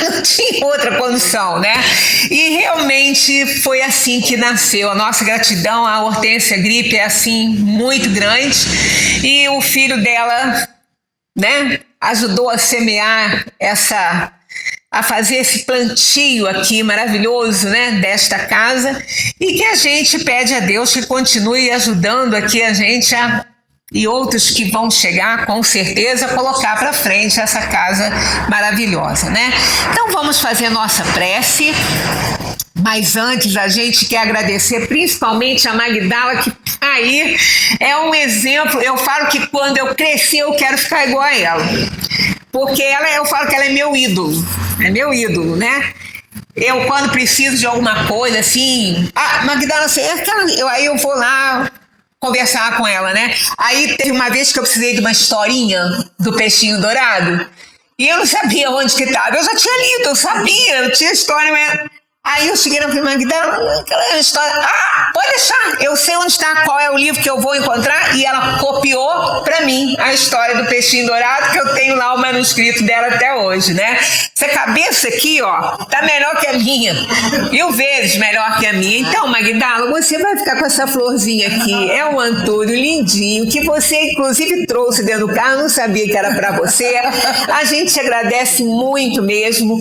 Não tinha outra condição, né? E realmente foi assim que nasceu. A nossa gratidão à Hortência Gripe é assim muito grande, e o filho dela, né, ajudou a semear a fazer esse plantio aqui maravilhoso, né, desta casa, e que a gente pede a Deus que continue ajudando aqui a gente e outros que vão chegar, com certeza, colocar para frente essa casa maravilhosa, né? Então vamos fazer nossa prece, mas antes a gente quer agradecer principalmente a Magdala, que Aí é um exemplo, eu falo que quando eu crescer eu quero ficar igual a ela. Porque eu falo que ela é meu ídolo, né? Eu, quando preciso de alguma coisa, assim... Magdalena, aí eu vou lá conversar com ela, né? Aí teve uma vez que eu precisei de uma historinha do peixinho dourado e eu não sabia onde que estava. Eu já tinha lido, eu sabia, eu tinha história, mas... Aí eu cheguei na Magdalena, aquela história... pode deixar, eu sei onde está, qual é o livro que eu vou encontrar, e ela copiou para mim a história do peixinho dourado, que eu tenho lá o manuscrito dela até hoje, né? Essa cabeça aqui, ó, tá melhor que a minha, 1000 vezes melhor que a minha. Então, Magdalena, você vai ficar com essa florzinha aqui, é um antúrio lindinho, que você inclusive trouxe dentro do carro, não sabia que era para você. A gente te agradece muito mesmo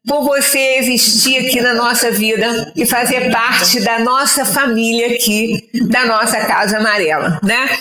por você existir aqui na nossa vida e fazer parte da nossa família aqui, da nossa Casa Amarela, né?